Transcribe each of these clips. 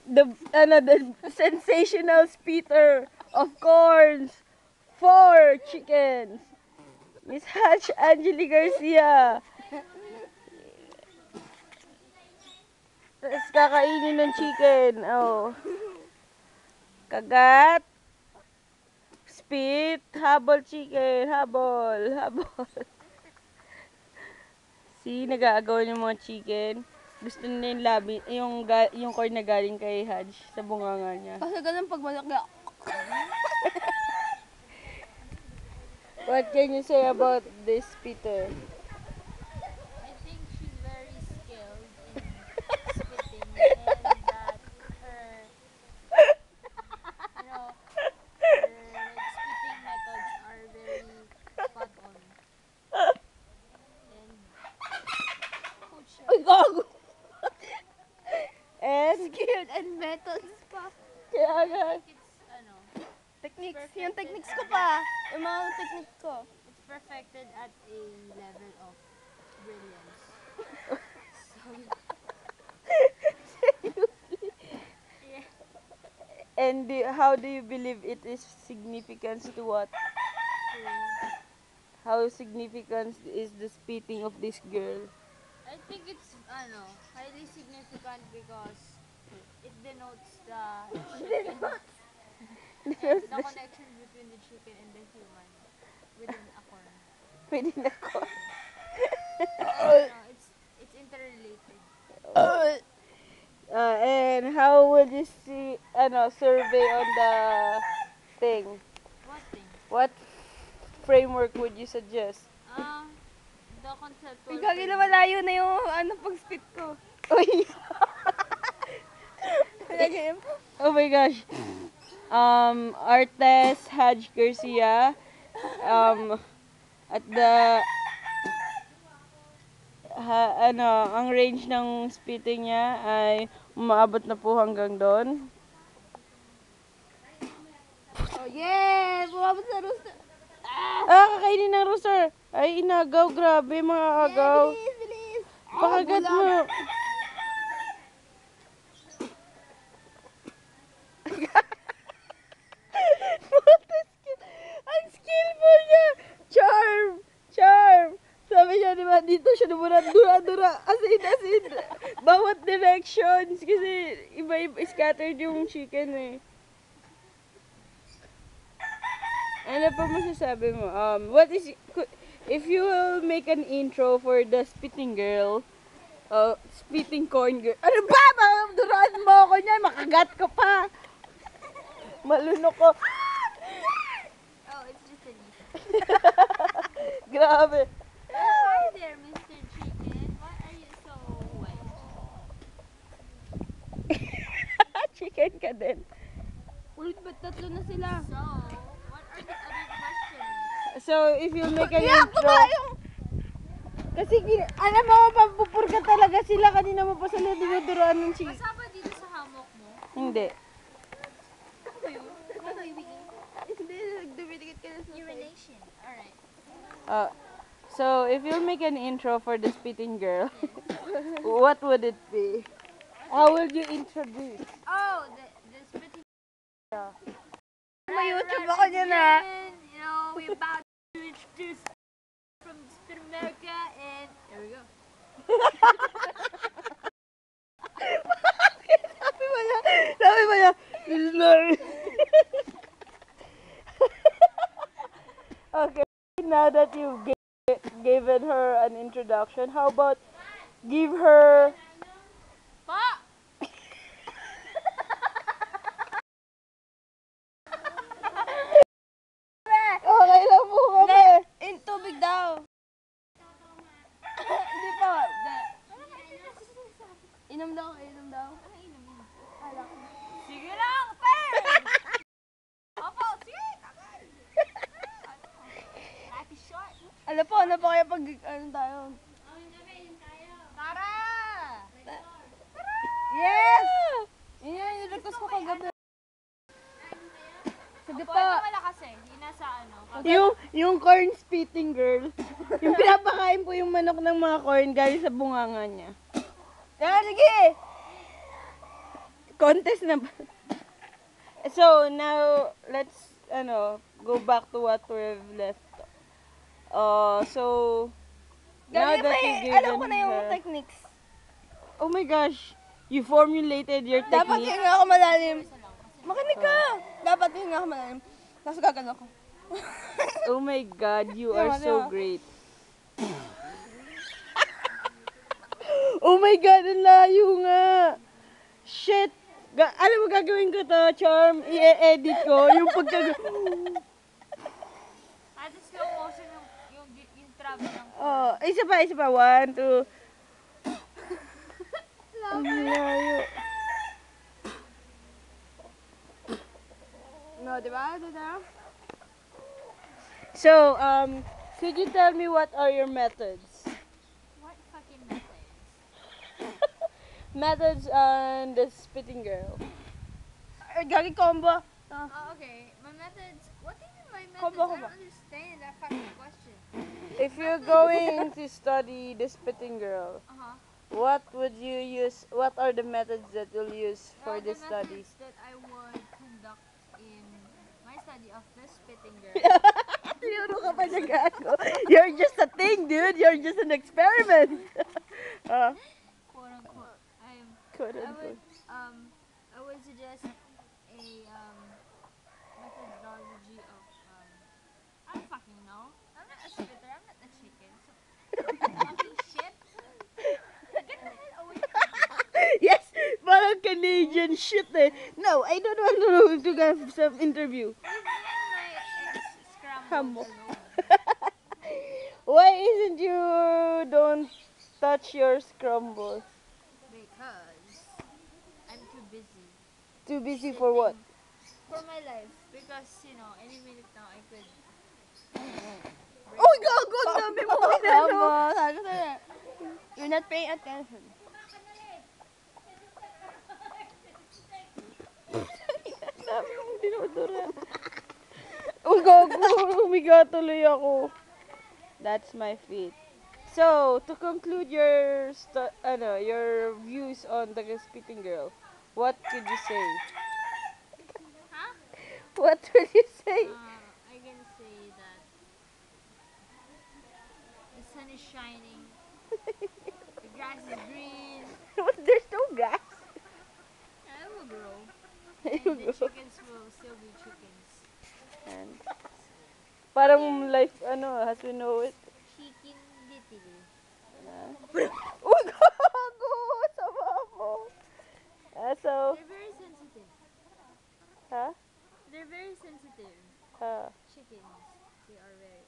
the sensational spitter of corns. 4 chickens. Miss Hatch Angeli Garcia. Tapos kakainin ng chicken. Oh. Kagat. Spit. Habol chicken. Habol. Habol. See, nag-aagawan yung mga chicken. Gusto nila yung labi, yung corn na galing kay Haj sa bunganga niya. Kasi ganun pag malaki. What can you say about this Peter? I think she's very skilled in spitting and that her, you know, her spitting methods are very spot on. And coach her. Ay, gago! And, Skilled and methods pa. kaya nga, It's, Techniques. Yung techniques ko pa. Yung mga techniques ko. it's perfected at a level of brilliance. and how do you believe it is significance to what? How significant is the spitting of this girl? I think it's highly significant because it denotes the chicken and the connection between the chicken and the human within a corn. Pwede na ko. It's interrelated. And how would you see, survey on the thing? What thing? What framework would you suggest? The conceptual. Ay, gagi na malayo na yung pag-spit ko. Uy! Oh my gosh. Artes Haj Garcia, at the, ang range ng spitting niya ay umaabot na po hanggang doon. Oh, yeah! Bumabot sa rooster. Kakainin ng rooster. Ay, inagaw. Grabe, mga agaw. Bilis, bilis. Pakagat mo. Ang skillful niya. Charm. Charm. Sabi niya, di ba, dito siya naman dura-dura. As in. Bawat directions. Kasi iba-iba, scattered yung chicken eh. Ano pa masasabi mo? If you will make an intro for the spitting girl, spitting corn girl. Ano ba? Duraan mo ako niyan. Makagat ka pa. Malunok ko. Oh, it's just a leaf. Grabe. Hi there, Mr. Chicken. Why are you so white? Chicken ka din. Ulit ba't tatlo na sila? So, what are the other questions? So, if you make an intro... Kasi, alam mo, mapupurga talaga sila. Kanina mo pa sila dinuduraan ng chicken. Kasama dito sa hammock mo? Hindi. Hindi, nagdumidikit ka na sa Urination. Alright. So, if you make an intro for the spitting girl, what would it be? How would you introduce? Oh, the spitting. May YouTube ako dyan ha. You know, we're about to introduce from Spit America and there we go. Sabi mo niya, okay, now that you've given her an introduction, how about give her... Pa! Okay lang po kami. In tubig daw. Hindi pa. Inom daw, inom daw. Sige lang, fair! Opo, sige! Life is short. Alam po, ano pa kaya pag tayo? Tara! Yes! Yun yung request ko kagabi. Sige Pwede pa. malakas eh. Hindi nasa Yung corn spitting girl. Yung pinapakain po yung manok ng mga corn galing sa bunganga niya. Yan, sige! Contest na ba? So, now, let's, go back to what we've left. So, now Galing that may, you've alam ko given na yung her... techniques. Oh my gosh, you formulated your Dapat technique. hinga ako malalim. Makinig ka. Dapat hinga ako malalim. Tapos gagano ko. Oh my God, you are so great. Oh my God, ang layo nga. Shit. Alam mo gagawin ko to, Charm? I-edit ko. Yung At the slow motion yung travel ng Oh, isa pa. 1, 2. Ang layo. No, di ba? So, could you tell me what are your methods? what fucking methods? Methods on the spitting girl. Gagi combo. Okay. My methods. What do you mean my methods? Combo, I combo. don't understand that fucking question. If you're going to study the spitting girl, Uh-huh. what would you use? What are the methods that you'll use for The the studies? methods that I would conduct in my study of the spitting girl. Luro ka pa niya, gago. You're just a thing, dude. You're just an experiment. Quote unquote. Quote I unquote. would suggest a methodology of I don't fucking know. I'm not a spitter. I'm not a chicken. So fucking shit. Get the hell away from me. Yes, parang Canadian shit eh. No, I don't want to have some interview. Leave me and my Humble. scrambled alone. Why isn't you don't touch your scrambles? Because I'm too busy. Too busy for what? For my life. Because, any minute now I could. Oh, gago, ang dami mo pinano. Combo. Sabi ko sa'yo. You're not paying attention. Ang dami mong dinudura. Oh, gago, humiga tuloy ako. That's my feet. So, to conclude your your views on the spitting girl, what could you say? Huh? What would you say? I can say that the sun is shining, the grass is green, There's no grass. and it will grow, It and will the grow. chickens will still be chickens. And parang life, as we know it. Chicken little. Uy, gago! Sama mo. So, They're very sensitive. ha? They're very sensitive. Ha? Chickens. They are very.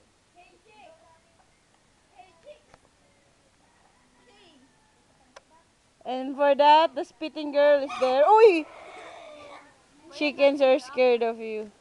And for that, the spitting girl is there. Uy! Chickens are scared of you.